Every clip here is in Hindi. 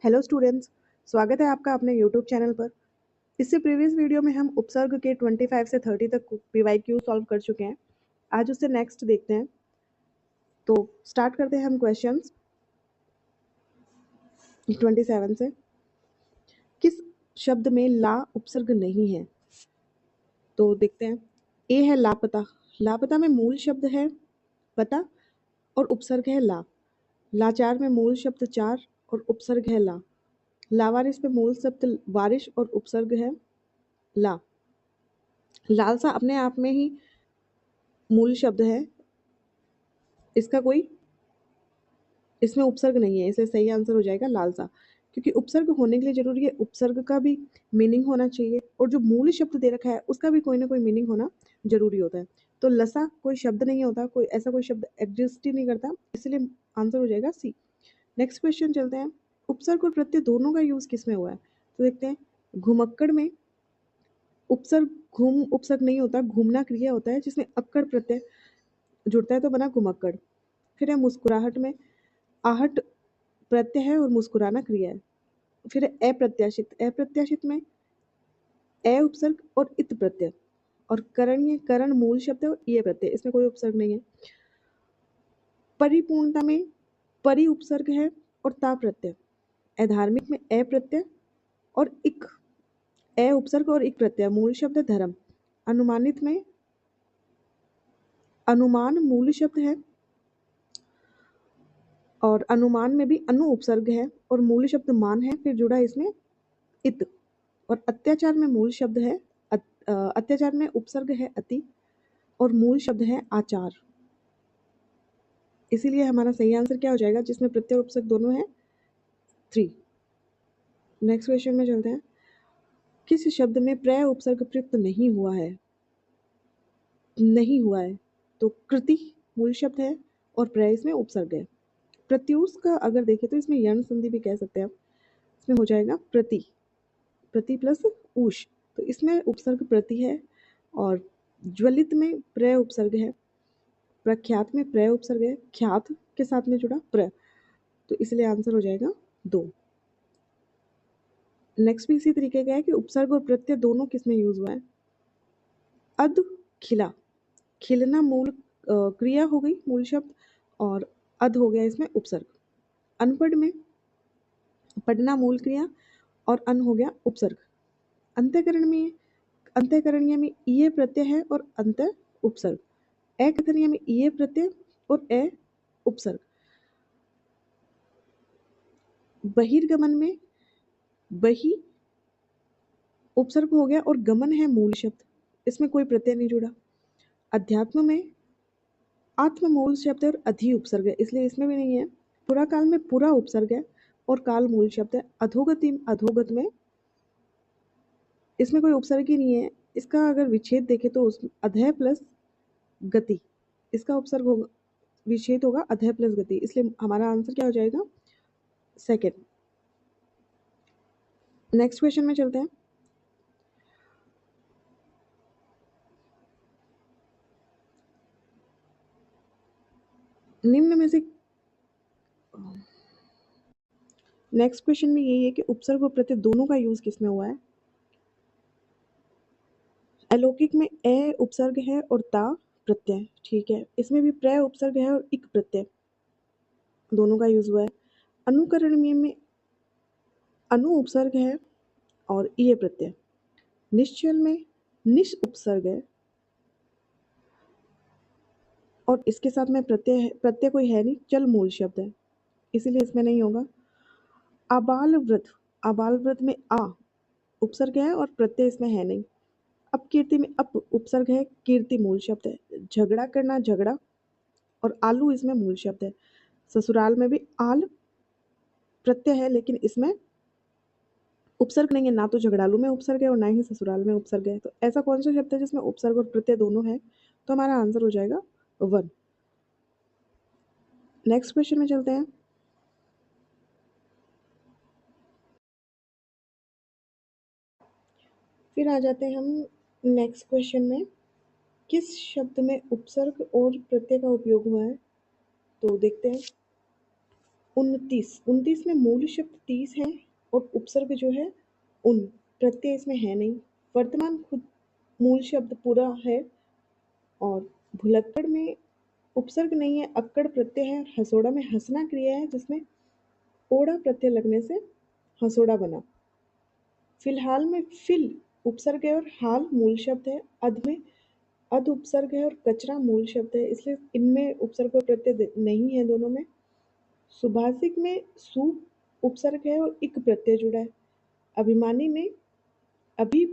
हेलो स्टूडेंट्स, स्वागत है आपका अपने यूट्यूब चैनल पर। इससे प्रीवियस वीडियो में हम उपसर्ग के 25 से 30 तक पीवाईक्यू सॉल्व कर चुके हैं। आज उससे नेक्स्ट देखते हैं। तो स्टार्ट करते हैं हम क्वेश्चंस 27 से। किस शब्द में ला उपसर्ग नहीं है? तो देखते हैं। ए है लापता। लापता में मूल शब्द है पता और उपसर्ग है ला। लाचार में मूल शब्द चार और उपसर्ग है ला। लावारिस में मूल शब्द वारिश और उपसर्ग है ला। लालसा अपने आप में ही मूल शब्द है, इसका कोई इसमें उपसर्ग नहीं है, इसलिए सही आंसर हो जाएगा लालसा। क्योंकि उपसर्ग होने के लिए जरूरी है उपसर्ग का भी मीनिंग होना चाहिए और जो मूल शब्द दे रखा है उसका भी कोई ना कोई मीनिंग होना जरूरी होता है। तो लसा कोई शब्द नहीं होता, कोई ऐसा कोई शब्द एग्जिस्ट ही नहीं करता, इसलिए आंसर हो जाएगा सी। नेक्स्ट क्वेश्चन चलते हैं। उपसर्ग और प्रत्यय दोनों का यूज किसमें हुआ है? तो देखते हैं। घुमक्कड़ में उपसर्ग घूम उपसर्ग नहीं होता, घूमना क्रिया होता है जिसमें अक्कड़ प्रत्यय जुड़ता है तो बना घुमक्कड़। फिर है मुस्कुराहट में आहट प्रत्यय है और मुस्कुराना क्रिया है। फिर है अप्रत्याशित। अप्रत्याशित में ए उपसर्ग और इत प्रत्यय। और करणीय करण मूल शब्द है और ये प्रत्यय, इसमें कोई उपसर्ग नहीं है। परिपूर्णता में परि उपसर्ग है और ता प्रत्यय। अधार्मिक में ए प्रत्यय और इक ए उपसर्ग और इक प्रत्यय, मूल शब्द है धर्म। अनुमानित में अनुमान मूल शब्द है और अनुमान में भी अनु उपसर्ग है और मूल शब्द मान है, फिर जुड़ा इसमें इत। और अत्याचार में मूल शब्द है अत्याचार में उपसर्ग है अति और मूल शब्द है आचार। इसीलिए हमारा सही आंसर क्या हो जाएगा जिसमें प्रत्यय और उपसर्ग दोनों है? 3। नेक्स्ट क्वेश्चन में चलते हैं। किस शब्द में प्रत्यय उपसर्ग प्रयुक्त नहीं हुआ है? नहीं हुआ है तो कृति मूल शब्द है और प्रत्यय इसमें उपसर्ग है। प्रत्यूष का अगर देखें तो इसमें यण संधि भी कह सकते हैं आप। इसमें हो जाएगा प्रति, प्रति प्लस ऊष, तो इसमें उपसर्ग प्रति है। और ज्वलित में प्रत्यय उपसर्ग है। प्रख्यात में प्रत्यय उपसर्ग है, ख्यात के साथ में जुड़ा प्र, तो इसलिए आंसर हो जाएगा 2। नेक्स्ट भी इसी तरीके का है कि उपसर्ग और प्रत्यय दोनों किस में यूज हुआ है? अध खिला, खिलना मूल क्रिया हो गई मूल शब्द और अध हो गया इसमें उपसर्ग। अनपढ़ में पढ़ना मूल क्रिया और अन हो गया उपसर्ग। अंतःकरण में अंतःकरणीय में ये प्रत्यय है और अंत उपसर्ग। अकथनीय में ये प्रत्यय और ए उपसर्ग। बहिर्गमन में बहि उपसर्ग हो गया और गमन है मूल शब्द, इसमें कोई प्रत्यय नहीं जुड़ा। अध्यात्म में आत्म मूल शब्द है और अधि उपसर्ग है, इसलिए इसमें भी नहीं है। पुरा काल में पूरा उपसर्ग है और काल मूल शब्द है। अधोगति अधोगत में इसमें कोई उपसर्ग ही नहीं है। इसका अगर विच्छेद देखें तो उस अधय प्लस गति, इसका उपसर्ग होगा, विच्छेद होगा अधय प्लस गति, इसलिए हमारा आंसर क्या हो जाएगा? 2nd। नेक्स्ट क्वेश्चन में चलते हैं। निम्न में से नेक्स्ट क्वेश्चन में यही है कि उपसर्ग और प्रत्यय दोनों का यूज किसमें हुआ है? अलौकिक में ए उपसर्ग है और ता प्रत्यय, ठीक है। इसमें भी प्रय उपसर्ग है और इक प्रत्यय, दोनों का यूज हुआ है। अनुकरण में अनु उपसर्ग है और ये प्रत्यय। निश्चल में निश उपसर्ग है और इसके साथ में प्रत्यय कोई है नहीं, चल मूल शब्द है, इसीलिए इसमें नहीं होगा। आबाल व्रत में आ उपसर्ग है और प्रत्यय इसमें है नहीं। अपकीर्ति में अप उपसर्ग है, कीर्ति मूल शब्द है। झगड़ा करना झगड़ा और आलू इसमें मूल शब्द है। ससुराल में भी आल प्रत्यय है लेकिन इसमें उपसर्ग नहीं है, ना तो झगड़ालू में उपसर्ग है और ना ही ससुराल में उपसर्ग है। तो ऐसा कौन सा शब्द है जिसमें उपसर्ग और प्रत्यय दोनों है? तो हमारा आंसर हो जाएगा 1। नेक्स्ट क्वेश्चन में चलते हैं। फिर आ जाते हैं हम नेक्स्ट क्वेश्चन में। किस शब्द में उपसर्ग और प्रत्यय का उपयोग हुआ है? तो देखते हैं। 29 में मूल शब्द 30 है और उपसर्ग जो है उन, प्रत्यय इसमें है नहीं। वर्तमान खुद मूल शब्द पूरा है और भुलक्कड़ में उपसर्ग नहीं है, अक्कड़ प्रत्यय है। हसोड़ा में हंसना क्रिया है जिसमें ओड़ा प्रत्यय लगने से हसोड़ा बना। फिलहाल में फिल उपसर्ग है और हाल मूल शब्द है। अध में अध उपसर्ग है और कचरा मूल शब्द है, इसलिए इनमें उपसर्ग और प्रत्यय नहीं है दोनों में। सुभाषिक में सु उपसर्ग है और इक प्रत्यय जुड़ा है। अभिमानी में अभी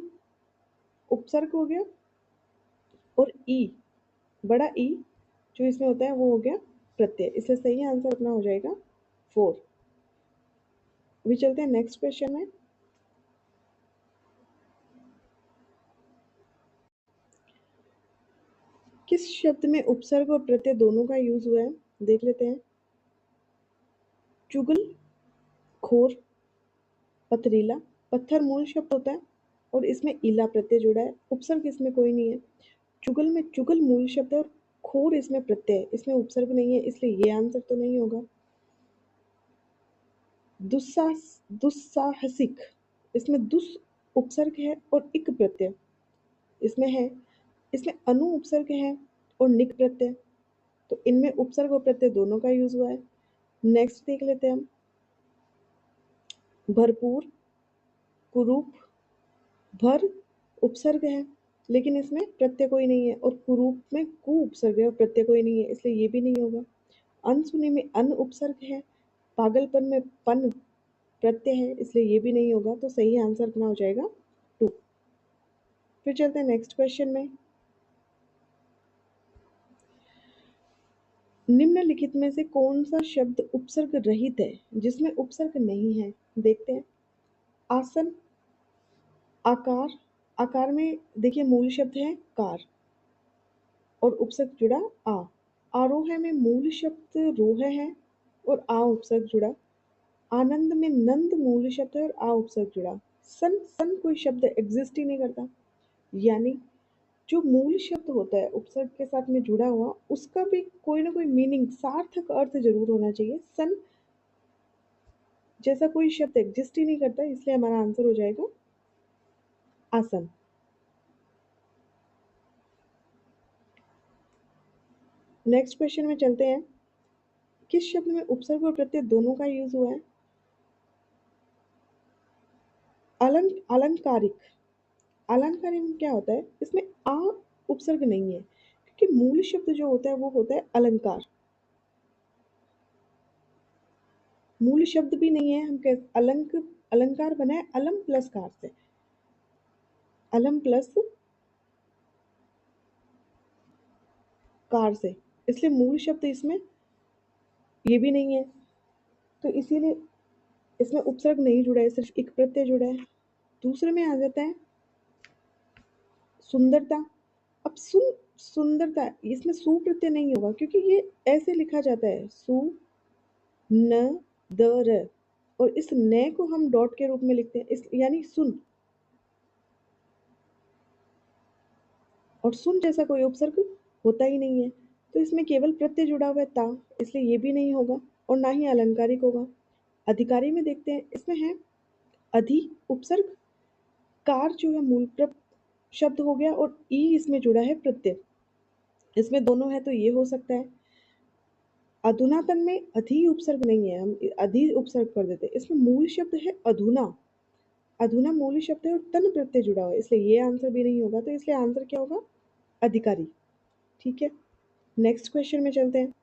उपसर्ग हो गया और ई, बड़ा ई जो इसमें होता है वो हो गया प्रत्यय, इसलिए सही आंसर अपना हो जाएगा 4। अभी चलते हैं नेक्स्ट क्वेश्चन में। किस शब्द में उपसर्ग और प्रत्यय दोनों का यूज हुआ है, देख लेते हैं। चुगल, खोर, पथरीला। पत्थर मूल शब्द होता है और इसमें इला प्रत्यय जुड़ा है, उपसर्ग इसमें कोई नहीं है। चुगल में चुगल मूल शब्द है और खोर इसमें प्रत्यय है, इसमें उपसर्ग नहीं है, इसलिए ये आंसर तो नहीं होगा। दुस्साहसिक, इसमें दुस उपसर्ग है और इक प्रत्यय इसमें है, इसमें अनु उपसर्ग है और निक प्रत्यय, तो इनमें उपसर्ग और प्रत्यय दोनों का यूज हुआ है। नेक्स्ट देख लेते हैं हम। भरपूर, कुरूप, भर उपसर्ग है लेकिन इसमें प्रत्यय कोई नहीं है और कुरूप में कु उपसर्ग है और प्रत्यय कोई नहीं है, इसलिए ये भी नहीं होगा। अनसुने में अन उपसर्ग है, पागलपन में पन प्रत्यय है, इसलिए ये भी नहीं होगा, तो सही आंसर अपना हो जाएगा 2। फिर चलते हैं नेक्स्ट क्वेश्चन में। निम्नलिखित में से कौन सा शब्द उपसर्ग रहित है जिसमें उपसर्ग नहीं है, देखते हैं। आसन, आकार। आकार में देखिए मूल शब्द है कार और उपसर्ग जुड़ा आ। आरोह में मूल शब्द रोह है और आ उपसर्ग जुड़ा। आनंद में नंद मूल शब्द है और आ उपसर्ग जुड़ा। सन, सन कोई शब्द एग्जिस्ट ही नहीं करता, यानी जो मूल शब्द होता है उपसर्ग के साथ में जुड़ा हुआ उसका भी कोई ना कोई मीनिंग, सार्थक अर्थ जरूर होना चाहिए। सन जैसा कोई शब्द एग्जिस्ट ही नहीं करता, इसलिए हमारा आंसर हो जाएगा आसन। नेक्स्ट क्वेश्चन में चलते हैं। किस शब्द में उपसर्ग और प्रत्यय दोनों का यूज हुआ है? अलंकारिक। अलंकारिक में क्या होता है, इसमें आ उपसर्ग नहीं है क्योंकि मूल शब्द जो होता है वो होता है अलंकार। मूल शब्द भी नहीं है, हम कह अलंकार बना है अलम प्लस कार से, अलम प्लस कार से, इसलिए मूल शब्द इसमें ये भी नहीं है, तो इसीलिए इसमें उपसर्ग नहीं जुड़ा है, सिर्फ एक प्रत्यय जुड़ा है। दूसरे में आ जाता है सुंदरता। अब सुंदरता, इसमें सु प्रत्यय नहीं होगा क्योंकि ये ऐसे लिखा जाता है सु न द र, और इस न को हम डॉट के रूप में लिखते हैं, इस यानी सुन, और सुन जैसा कोई उपसर्ग होता ही नहीं है, तो इसमें केवल प्रत्यय जुड़ा हुआ है ता, इसलिए ये भी नहीं होगा और ना ही अलंकारिक होगा। अधिकारी में देखते हैं, इसमें है अधि उपसर्ग, कार जो है मूल शब्द हो गया और ई इसमें जुड़ा है प्रत्यय, इसमें दोनों है तो ये हो सकता है। अधुनातन में अधि उपसर्ग नहीं है, हम अधि उपसर्ग कर देते हैं, इसमें मूल शब्द है अधुना, अधुना मूल शब्द है और तन प्रत्यय जुड़ा हुआ है, इसलिए ये आंसर भी नहीं होगा, तो इसलिए आंसर क्या होगा अधिकारी। ठीक है, नेक्स्ट क्वेश्चन में चलते हैं।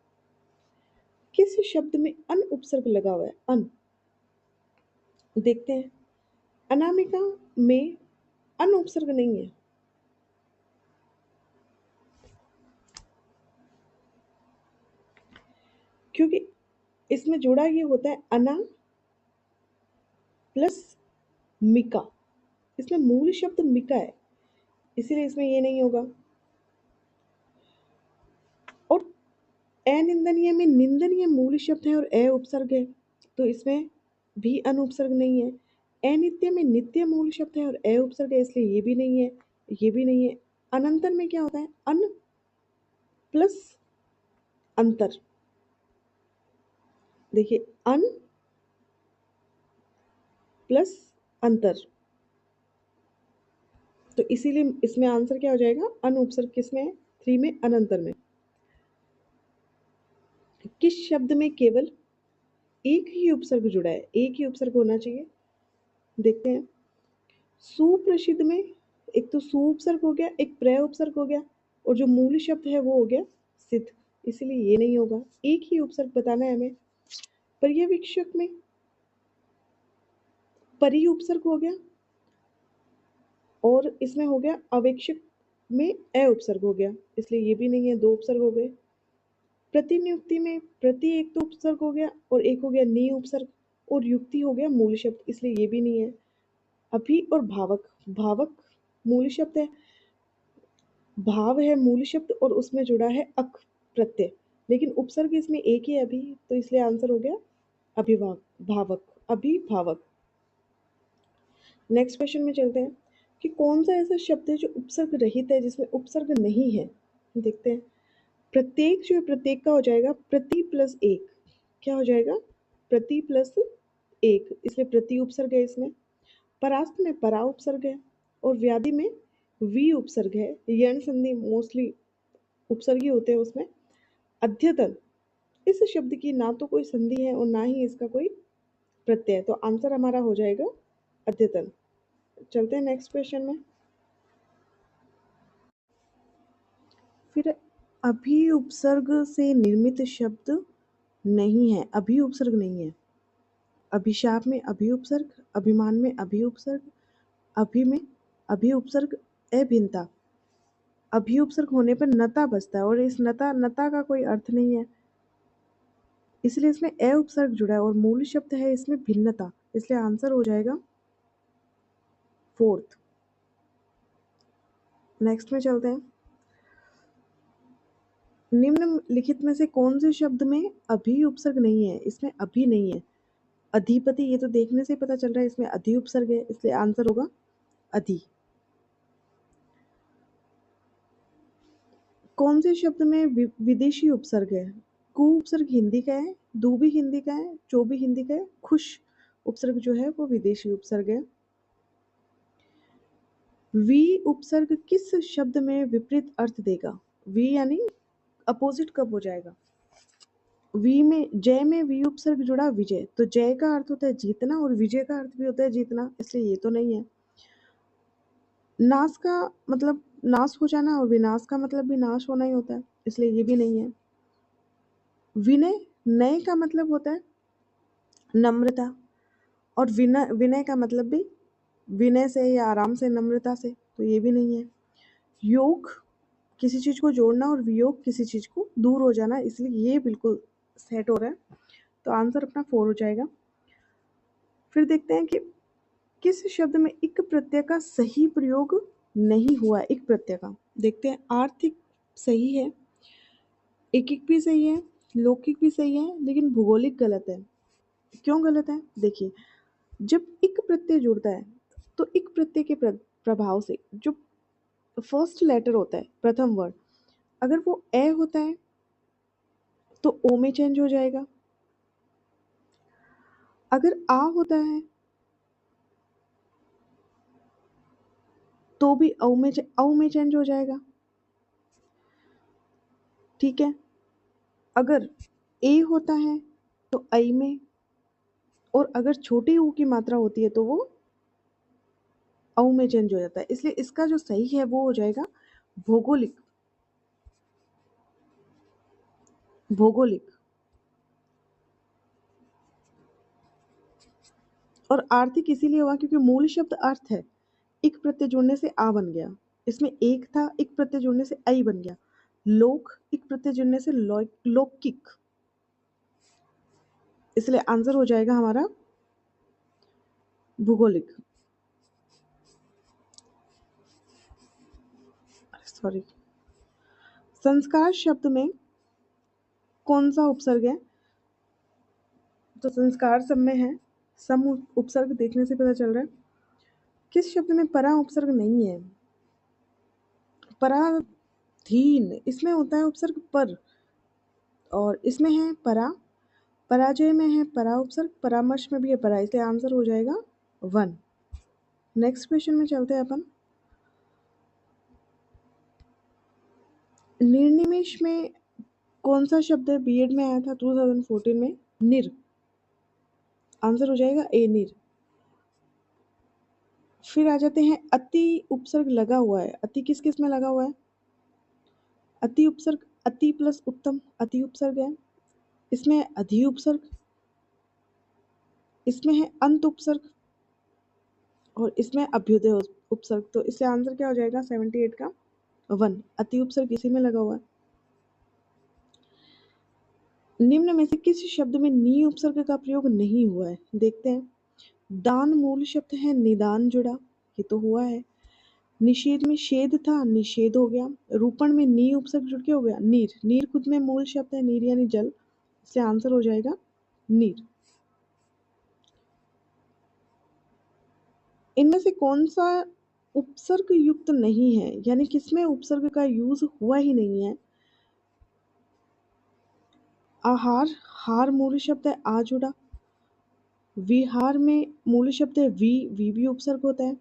किस शब्द में अन उपसर्ग लगा हुआ है, अन, देखते हैं। अनामिका में अन उपसर्ग नहीं है, क्योंकि इसमें जुड़ा ये होता है अना प्लस मिका, इसमें मूल शब्द मिका है, इसीलिए इसमें ये नहीं होगा। और अनिंदनीय में निंदनीय मूल शब्द है और अ उपसर्ग है, तो इसमें भी अन उपसर्ग नहीं है। अनित्य में नित्य मूल शब्द है और अ उपसर्ग है, इसलिए ये भी नहीं है, ये भी नहीं है। अनंतर में क्या होता है अन प्लस अंतर, देखिए अन प्लस अंतर, तो इसीलिए इसमें आंसर क्या हो जाएगा, अन उपसर्ग किसमें है, 3 में, अनंतर में। किस शब्द में केवल एक ही उपसर्ग जुड़ा है, एक ही उपसर्ग होना चाहिए, देखते हैं। सुप्रसिद्ध में एक तो सु उपसर्ग हो गया, एक प्रय उपसर्ग हो गया, और जो मूल शब्द है वो हो गया सिद्ध, इसीलिए ये नहीं होगा, एक ही उपसर्ग बताना है हमें। पर्यवेक्षक में परि उपसर्ग हो गया, और इसमें हो गया अवेक्षक में अ उपसर्ग हो गया, इसलिए ये भी नहीं है, 2 उपसर्ग हो गए। प्रतिनियुक्ति में प्रति एक तो उपसर्ग हो गया और एक हो गया नि उपसर्ग, और युक्ति हो गया मूल शब्द, इसलिए ये भी नहीं है। अभि और भावक, भावक मूल शब्द है, भाव है मूल शब्द, और उसमें जुड़ा है अक प्रत्यय, लेकिन उपसर्ग इसमें एक ही है अभी, तो इसलिए आंसर हो गया अभिभाव भावक, अभिभावक। नेक्स्ट क्वेश्चन में चलते हैं कि कौन सा ऐसा शब्द है जो उपसर्ग रहित है, जिसमें उपसर्ग नहीं है, देखते हैं। प्रत्येक जो है, प्रत्येक का हो जाएगा प्रति प्लस एक, क्या हो जाएगा, प्रति प्लस एक, इसलिए प्रति उपसर्ग है इसमें। परास्त में परा उपसर्ग है, और व्याधि में वी उपसर्ग है, यण संधि मोस्टली उपसर्गी होते हैं उसमें। अद्यतन, इस शब्द की ना तो कोई संधि है और ना ही इसका कोई प्रत्यय है, तो आंसर हमारा हो जाएगा अद्यतन। चलते हैं नेक्स्ट क्वेश्चन में। फिर अभी उपसर्ग से निर्मित शब्द नहीं है, अभी उपसर्ग नहीं है। अभिशाप में अभी उपसर्ग, अभिमान में अभी उपसर्ग, अभि में अभी उपसर्ग, अभिन्नता, अभी उपसर्ग होने पर नता बचता है, और इस नता नता का कोई अर्थ नहीं है, इसलिए इसमें अ उपसर्ग जुड़ा है, और मूल शब्द है इसमें भिन्नता, इसलिए आंसर हो जाएगा फोर्थ। नेक्स्ट में चलते हैं। निम्नलिखित में से कौन से शब्द में अभी उपसर्ग नहीं है, इसमें अभी नहीं है। अधिपति, ये तो देखने से पता चल रहा है इसमें अधि उपसर्ग है, इसलिए आंसर होगा अधि। कौन से शब्द में विदेशी उपसर्ग है, कु उपसर्ग हिंदी का है, दु भी हिंदी का है, चो भी हिंदी का है, खुश उपसर्ग जो है वो विदेशी उपसर्ग है। वी उपसर्ग किस शब्द में विपरीत अर्थ देगा, वी यानी अपोजिट कब हो जाएगा। वी में जय में वी उपसर्ग जुड़ा विजय, तो जय का अर्थ होता है जीतना, और विजय का अर्थ भी होता है जीतना, इसलिए ये तो नहीं है। नाश का मतलब नाश हो जाना, और विनाश का मतलब भी नाश होना ही होता है, इसलिए ये भी नहीं है। विनय, नय का मतलब होता है नम्रता, और विनय विनय का मतलब भी विनय से या आराम से, नम्रता से, तो ये भी नहीं है। योग, किसी चीज को जोड़ना, और वियोग किसी चीज को दूर हो जाना, इसलिए ये बिल्कुल सेट हो रहा है, तो आंसर अपना 4 हो जाएगा। फिर देखते हैं कि किस शब्द में इक प्रत्यय का सही प्रयोग नहीं हुआ है, इक प्रत्यय का, देखते हैं। आर्थिक सही है, एकिक भी सही है, लौकिक भी सही है, लेकिन भूगोलिक गलत है। क्यों गलत है, देखिए। जब इक प्रत्यय जुड़ता है, तो इक प्रत्यय के प्रभाव से जो फर्स्ट लेटर होता है, प्रथम वर्ड, अगर वो ए होता है तो ओ में चेंज हो जाएगा, अगर आ होता है तो भी औ में चेंज हो जाएगा, ठीक है। अगर ए होता है तो आई में, और अगर छोटी ऊ की मात्रा होती है तो वो औ में चेंज हो जाता है, इसलिए इसका जो सही है वो हो जाएगा भौगोलिक, भौगोलिक। और आर्थिक इसीलिए हुआ क्योंकि मूल शब्द अर्थ है, इक प्रत्यय जुड़ने से आ बन गया, इसमें एक था, इक प्रत्यय जुड़ने से आई बन गया। लोक, इक प्रत्यय जुड़ने से लौकिक, इसलिए आंसर हो जाएगा हमारा भूगोलिक, सॉरी। संस्कार शब्द में कौन सा उपसर्ग है, तो संस्कार सब में है, सम उपसर्ग देखने से पता चल रहा है। किस शब्द में परा उपसर्ग नहीं है, पराधीन, इसमें होता है उपसर्ग पर, और इसमें है परा, पराजय में है परा उपसर्ग, परामर्श में भी है परा, इसलिए आंसर हो जाएगा 1। नेक्स्ट क्वेश्चन में चलते हैं अपन। निर्निमेष में कौन सा शब्द बीएड में आया था 2014 में? निर। आंसर हो जाएगा ए, निर। फिर आ जाते हैं अति उपसर्ग लगा हुआ है। अति किस किस में लगा हुआ है? अति उपसर्ग, अति प्लस उत्तम अति उपसर्ग है। इसमें अधि उपसर्ग, इसमें है अंत उपसर्ग और इसमें अभ्युदय उपसर्ग। तो इससे आंसर क्या हो जाएगा 78 का 1। अति उपसर्ग इसी में लगा हुआ है। निम्न में से किस शब्द में नी उपसर्ग का प्रयोग नहीं हुआ है? देखते हैं। दान मूल शब्द है, निदान जुड़ा, ये तो हुआ है। निषेध में शेद था, निषेध हो गया। रूपण में नी उपसर्ग जुड़ के हो गया नीर। नीर खुद में मूल शब्द है, नीर यानी जल, इसलिए आंसर हो जाएगा नीर। इनमें से कौन सा उपसर्ग युक्त नहीं है, यानी किसमें उपसर्ग का यूज हुआ ही नहीं है? आहार, हार मूल शब्द है, आ जुड़ा। विहार में मूल शब्द है वी भी उपसर्ग होता है।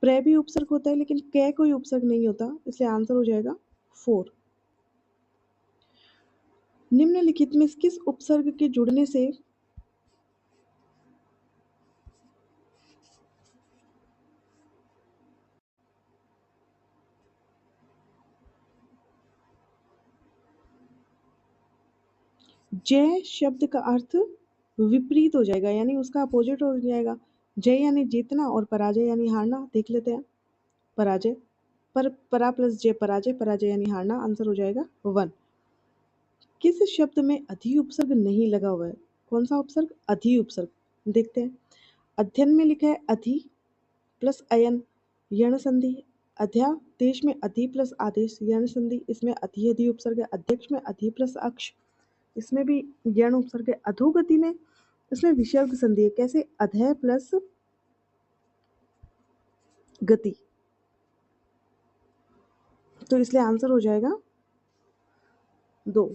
प्र भी उपसर्ग होता है, लेकिन कै कोई उपसर्ग नहीं होता, इसलिए आंसर हो जाएगा 4। निम्नलिखित में किस उपसर्ग के जुड़ने से जय शब्द का अर्थ विपरीत हो जाएगा, यानी उसका अपोजिट हो जाएगा। जय यानी जीतना और पराजय यानी हारना। देख लेते हैं। पराजय, पर परा प्लस जय पराजय, पराजय यानी हारना, आंसर हो जाएगा 1। किस शब्द में अधि उपसर्ग नहीं लगा हुआ है? कौन सा उपसर्ग? अधि उपसर्ग। देखते हैं। अध्ययन में लिखा है अधि प्लस अयन, यण संधि। अध्यादेश में अधि प्लस आदेश, यण संधि, इसमें अधि अधि उपसर्ग है। अध्यक्ष में अधि प्लस अक्ष, इसमें भी यण उपसर्ग है। अधोगति में इसमें विसर्ग संधि है। कैसे? अधय प्लस गति, तो इसलिए आंसर हो जाएगा 2।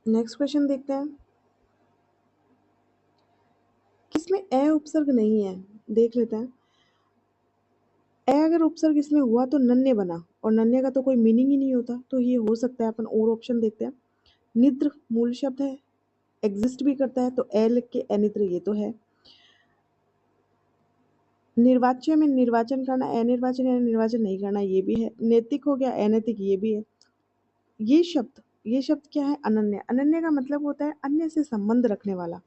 नेक्स्ट क्वेश्चन देखते हैं। किसमें अ उपसर्ग नहीं है? देख लेते हैं। अ अगर उपसर्ग इसमें हुआ तो नन्हे बना, और नन्हे का तो कोई मीनिंग ही नहीं होता, तो ये हो सकता है। अपन और ऑप्शन देखते हैं। निद्र मूल शब्द है, एग्जिस्ट भी करता है, तो ए लिख के अनिद्र, ये तो है। निर्वाच्य में निर्वाचन करना, अनिर्वाचन यानी निर्वाचन नहीं करना, ये भी है। नैतिक हो गया, अनैतिक ये भी है। ये शब्द क्या है? अनन्य। अनन्य का मतलब होता है अन्य से संबंध रखने वाला,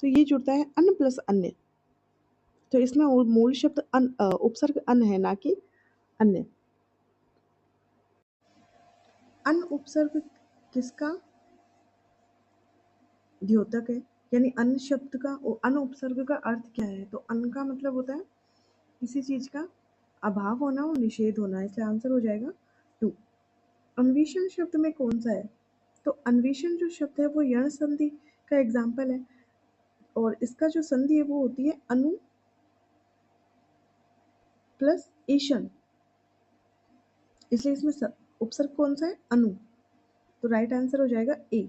तो ये जुड़ता है अन प्लस अन्य, तो इसमें मूल शब्द उपसर्ग अन है, ना कि अन्य। अन उपसर्ग किसका द्योतक है? यानी अन शब्द का अन उपसर्ग का अर्थ क्या है? तो अन का मतलब होता है किसी चीज का अभाव होना और निषेध होना, इसलिए आंसर हो जाएगा 2। अन्वेषण शब्द में कौन सा है? तो अन्वेषण जो शब्द है वो यण संधि का एग्जाम्पल है, और इसका जो संधि है वो होती है अनु प्लस ईशन, इसलिए इसमें उपसर्ग कौन सा है? अनु, तो राइट आंसर हो जाएगा ए।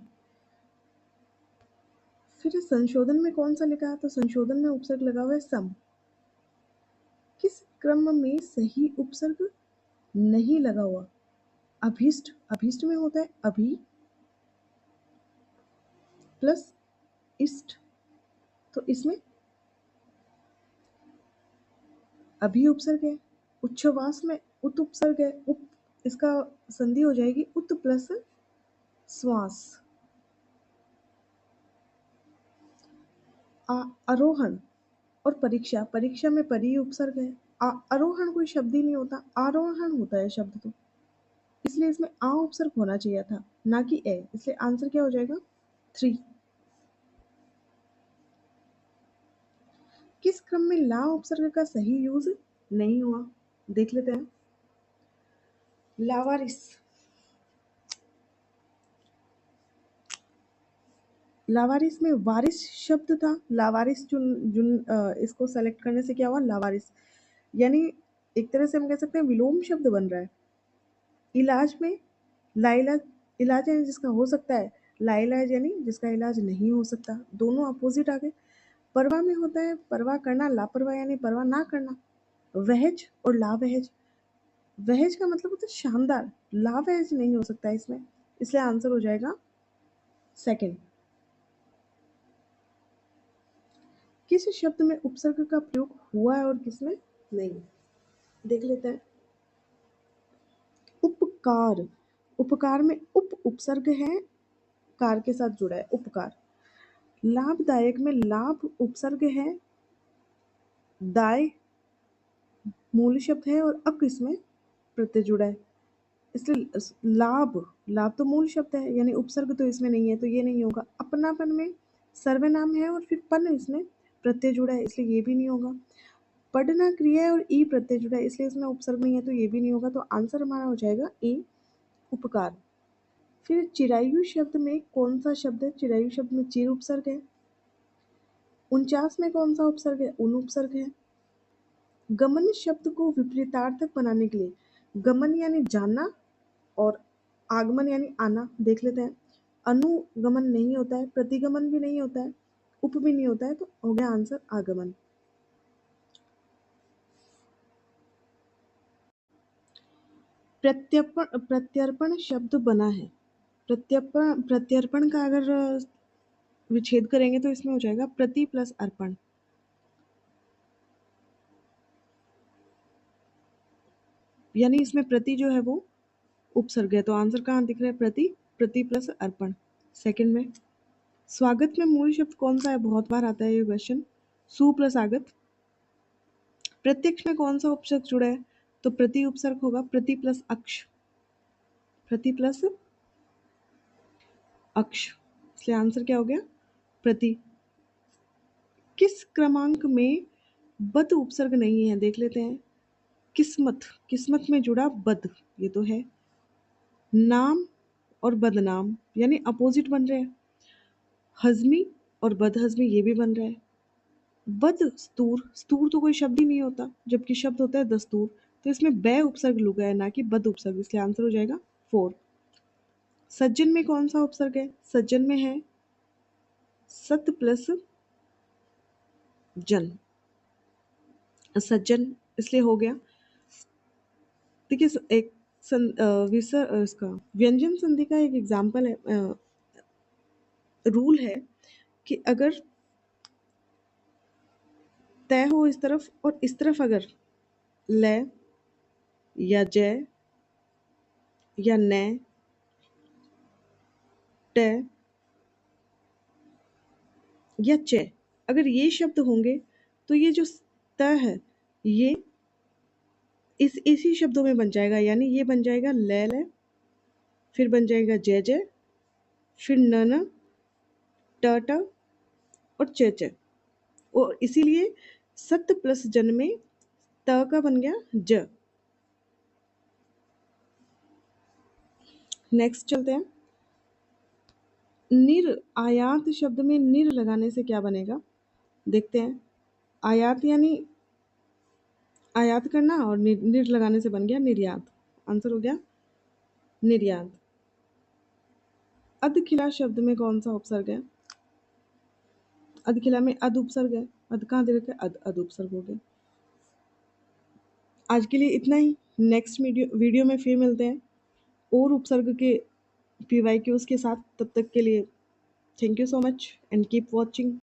फिर संशोधन में कौन सा लिखा है? तो संशोधन में उपसर्ग लगा हुआ है सम। किस क्रम में सही उपसर्ग नहीं लगा हुआ? अभीष्ट, अभीष्ट में होता है अभी प्लस इष्ट, तो इसमें अभी उपसर्ग है। उच्छ्वास में उत उपसर्ग है, उप, इसका संधि हो जाएगी उत प्लस श्वास। आरोहण और परीक्षा, परीक्षा में परी उपसर्ग है। आरोहण कोई शब्द ही नहीं होता, आरोहण होता है शब्द, तो इसलिए इसमें आ उपसर्ग होना चाहिए था, ना कि ए, इसलिए आंसर क्या हो जाएगा 3। किस क्रम में ला उपसर्ग का सही यूज नहीं हुआ? देख लेते हैं। लावारिस, लावारिस में वारिस शब्द था। लावारिस इसको सेलेक्ट करने से क्या हुआ? लावारिस, यानी एक तरह से हम कह सकते हैं विलोम शब्द बन रहा है। इलाज में लाइलाज, इलाज यानी जिसका हो सकता है, लाइलाज यानी जिसका इलाज नहीं हो सकता, दोनों अपोजिट आ गए। परवाह में होता है परवाह करना, लापरवाह यानी परवाह ना करना। वहज और लावहज, वहज का मतलब होता है शानदार, लावहज नहीं हो सकता इसमें, इसलिए आंसर हो जाएगा सेकंड। किस शब्द में उपसर्ग का प्रयोग हुआ है और किसमें नहीं, देख लेते हैं। उपकार, उपकार में उप उपसर्ग है, कार के साथ जुड़ा है उपकार। लाभदायक में लाभ उपसर्ग है, दाय मूल शब्द है और अक इसमें प्रत्यय जुड़ा है, इसलिए लाभ, लाभ तो मूल शब्द है यानी उपसर्ग तो इसमें नहीं है, तो ये नहीं होगा। अपनापन में सर्वनाम है और फिर पन इसमें प्रत्यय जुड़ा है, इसलिए ये भी नहीं होगा। पढ़ना क्रिया है और ई प्रत्यय जुड़ा है, इसलिए इसमें उपसर्ग नहीं है, तो ये भी नहीं होगा। तो आंसर हमारा हो जाएगा ए उपकार। फिर चिरायु शब्द में कौन सा शब्द है, चिरायु शब्द में चिर उपसर्ग है। 49 में कौन सा उपसर्ग है, उन उपसर्ग है। गमन शब्द को विपरीतार्थक बनाने के लिए, गमन यानी जाना और आगमन यानी आना, देख लेते हैं। अनुगमन नहीं होता है, प्रतिगमन भी नहीं होता है, उप भी नहीं होता है, तो हो गया आंसर आगमन। प्रत्यर्पण, प्रत्यर्पण शब्द बना है, प्रत्यर्पण, प्रत्यर्पण का अगर विच्छेद करेंगे तो इसमें हो जाएगा प्रति प्लस अर्पण, यानी इसमें प्रति जो है वो उपसर्ग है, तो आंसर कहाँ दिख रहा है, प्रति, प्रति प्लस अर्पण। सेकंड में स्वागत में मूल शब्द कौन सा है, बहुत बार आता है ये क्वेश्चन, सु प्लस आगत। प्रत्यक्ष में कौन सा उपसर्ग जुड़ा है, तो प्रति उपसर्ग होगा, प्रति प्लस अक्ष, प्रति प्लस अक्ष, इसलिए आंसर क्या हो गया, प्रति। किस क्रमांक में बद उपसर्ग नहीं है, देख लेते हैं। किस्मत, किस्मत में जुड़ा बद, ये तो है। नाम और बदनाम यानी अपोजिट बन रहे हैं। हजमी और बदहजमी ये भी बन रहा है। बदस्तूर, स्तूर तो कोई शब्द ही नहीं होता, जबकि शब्द होता है दस्तूर, तो इसमें बै उपसर्ग लुगा है ना कि बद उपसर्ग, इसलिए आंसर हो जाएगा 4। सज्जन में कौन सा उपसर्ग है, सज्जन में है सत प्लस जन, सज्जन, इसलिए हो गया। देखिए एक इसका व्यंजन संधि का एक एग्जाम्पल है, रूल है कि अगर तय हो इस तरफ और इस तरफ अगर ल या जय या न ट या च, अगर ये शब्द होंगे तो ये जो त है ये इसी शब्दों में बन जाएगा, यानी ये बन जाएगा ल, फिर बन जाएगा जय जय, फिर न ट और च, और इसीलिए सत प्लस जन में त का बन गया ज। नेक्स्ट चलते हैं। निर, आयात शब्द में निर लगाने से क्या बनेगा, देखते हैं। आयात यानी आयात करना और निर लगाने से बन गया निर्यात, आंसर हो गया निर्यात। अधखिला शब्द में कौन सा उपसर्ग है, अधखिला में अध उपसर्ग है, अध कहाँ दे रखा है, अध उपसर्ग हो गया। आज के लिए इतना ही, नेक्स्ट वीडियो में फिर मिलते हैं और उपसर्ग के PYQs के साथ, तब तक के लिए thank you so much and keep watching.